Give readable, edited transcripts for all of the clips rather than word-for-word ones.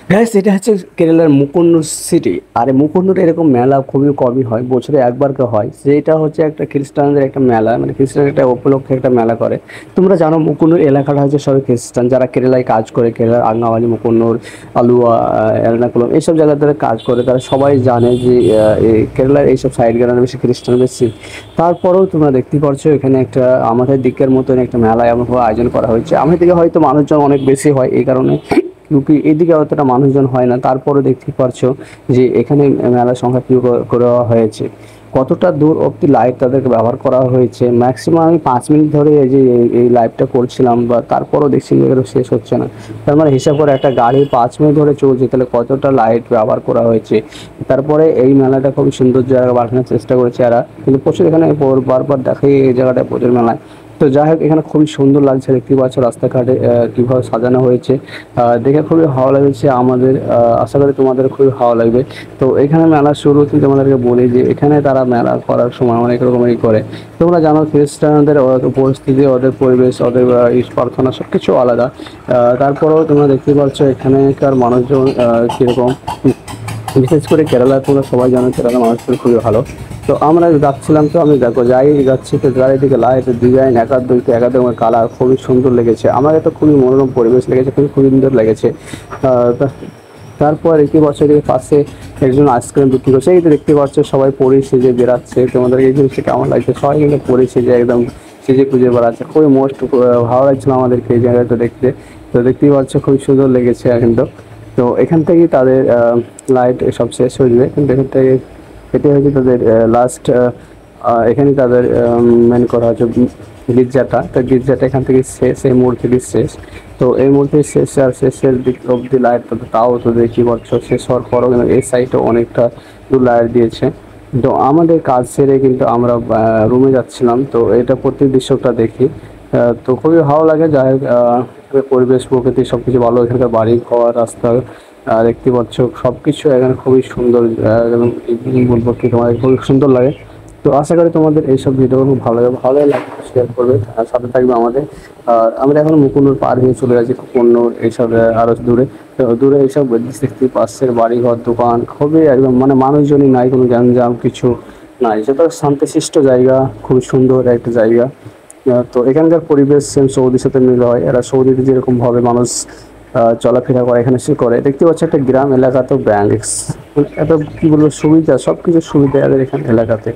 হ্যাঁ, সেটা হচ্ছে কেরালার মুকুন্নুর সিটি। আর এই মুকুন্নুর এরকম মেলা খুবই কমই হয়, বছরে একবার করে হয়। যেটা হচ্ছে একটা খ্রিস্টানদের একটা মেলা, মানে খ্রিস্টান একটা উপলক্ষে একটা মেলা করে। তোমরা জানো মুকুন্নুর এলাকাটা হচ্ছে সবাই খ্রিস্টান, যারা কেরালায় কাজ করে, কেরালার আঙ্গামালি, মুকুন্নুর, আলুয়া, এর্নাকুলম এইসব জায়গাতে কাজ করে, তারা সবাই জানে যে এই কেরালার এইসব সাইড গ্রামে বেশি খ্রিস্টান বেশি। তারপরেও তোমরা দেখতে পাচ্ছ এখানে একটা আমাদের দিকের মতন একটা মেলা এমনভাবে আয়োজন করা হয়েছে। আমাদের দিকে হয়তো মানুষজন অনেক বেশি হয় এই কারণে, কিন্তু এদিকে অতটা মানুষজন হয় না। তারপরে দেখতে পারছো যে এখানে মেলার সংখ্যা কি করা হয়েছে, কতটা দূর অব্দি লাইট তাদেরকে ব্যবহার করা হয়েছে। ম্যাক্সিমাম আমি 5 মিনিট ধরে এই যে এই লাইভটা করছিলাম, বা তারপরও দেখছি যে এগুলো শেষ হচ্ছে না। তার মানে হিসাব করে একটা গাড়ি 5 মিনিট ধরে চলছে, তাহলে কতটা লাইট ব্যবহার করা হয়েছে। তারপরে এই মেলাটা খুবই সুন্দর জায়গা বানানোর চেষ্টা করেছে এরা, কিন্তু প্রচুর এখানে বারবার দেখাই এই জায়গাটা প্রচুর মেলায়। তো যাই হোক, এখানে খুবই সুন্দর লাগছে, দেখতে পাচ্ছ রাস্তাঘাটে কিভাবে সাজানো হয়েছে। দেখে খুবই ভালো লেগেছে আমাদের। আশা করি তোমাদের খুবই ভালো লাগবে। তো এখানে মেলা শুরুতে তোমাদেরকে বলি যে এখানে তারা মেলা করার সময় অনেক রকমেরই করে। তোমরা জানো খ্রিস্টানদের পরিস্থিতি, ওদের পরিবেশ, ওদের প্রার্থনা সব কিছু আলাদা। তারপরেও তোমরা দেখতে পাচ্ছ এখানকার মানুষজন কীরকম। বিশেষ করে কেরালা, তোমরা সবাই জানো কেরালা মানুষজন খুবই ভালো। তো আমরা যাচ্ছিলাম, তো আমি দেখো যাই যাচ্ছি, তো চারিদিকে লাইট ডিজাইন একার দুইতে একাধিক কালার খুবই সুন্দর লেগেছে। আমার তো খুবই মনোরম পরিবেশ লেগেছে, খুবই খুবই সুন্দর লেগেছে। তারপর একটি বছরের পাশে একজন আইসক্রিম বিক্রি করছে। এই তো দেখতে পাচ্ছ সবাই পরে সেজে বেড়াচ্ছে। তোমাদের এই জিনিসটা কেমন লাগছে? সবাই কিন্তু পরে সেজে একদম সেজে খুঁজে বেড়াচ্ছে, খুবই মোস্ট ভালো লাগছিল আমাদেরকে এই জায়গাটা দেখতে। তো দেখতেই পাচ্ছ খুবই সুন্দর লেগেছে কিন্তু। তো এখান থেকেই তাদের লাইট সব শেষ হয়ে যাবে, কিন্তু এখান থেকে এটি হচ্ছে তাদের লাস্ট। এখানে তাদের মেন করা হচ্ছে গির্জাটা। তো গির্জাটা এখান থেকে শেষ, এই মূর্তিটি শেষ। তো এই মূর্তি শেষ, আর শেষের দিক অব্দি লাইট, তাও তো দেখি পাচ্ছ শেষ হওয়ার পরও কিন্তু এই সাইডে অনেকটা দূর লাইট দিয়েছে। তো আমাদের কাজ সেরে কিন্তু আমরা রুমে যাচ্ছিলাম, তো এটা প্রতি দৃশ্যটা দেখি। তো খুবই ভালো লাগে। যাই হোক, পরিবেশ প্রকৃতি সব কিছু ভালো। এখানকার বাড়ি ঘর রাস্তা দেখতে পাচ্ছ সব কিছু এখানে খুবই সুন্দর। এবং বলবো কি, তোমার খুবই সুন্দর লাগে। তো আশা করি তোমাদের এইসব ভিডিও খুব ভালো লাগে। ভালো লাগে শেয়ার করবে, আর সাথে থাকবে আমাদের। আর আমরা এখন মুকুন্দর পার হয়ে চলে যাচ্ছি কুকুন্নর এইসব আরো দূরে। তো দূরে এইসব দেখতে পাশের বাড়ি ঘর দোকান খুবই একদম, মানে মানুষজনই নাই, কোনো গ্যাঞ্জাম কিছু নাই। সেটা শান্তশিষ্ট জায়গা, খুবই সুন্দর একটা জায়গা। তো এখানকার পরিবেশ সেম সৌদির সাথে মিল হয়। এরা সৌদিতে যেরকম ভাবে মানুষ চলাফেরা করে এখানে সে করে। দেখতে পাচ্ছি একটা গ্রাম এলাকাতেও ব্যাংক, এত কি বলবো সুবিধা, সব কিছু সুবিধা এদের এখানে এলাকাতে।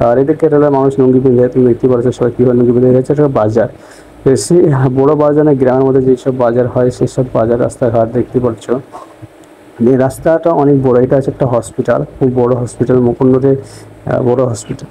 আর এদের কেরালার মানুষ লুঙ্গি পিঁধে, তুমি দেখতে পাচ্ছ সবাই কীভাবে লুঙ্গি পিঁধে গেছে। একটা বাজার, বেশি বড় বাজার না, গ্রামের মধ্যে যেসব বাজার হয় সেসব বাজার রাস্তাঘাট দেখতে পাচ্ছ। এই রাস্তাটা অনেক বড়। এটা হচ্ছে একটা হসপিটাল, খুব বড় হসপিটাল মুকুন্দতে, বড় হসপিটাল।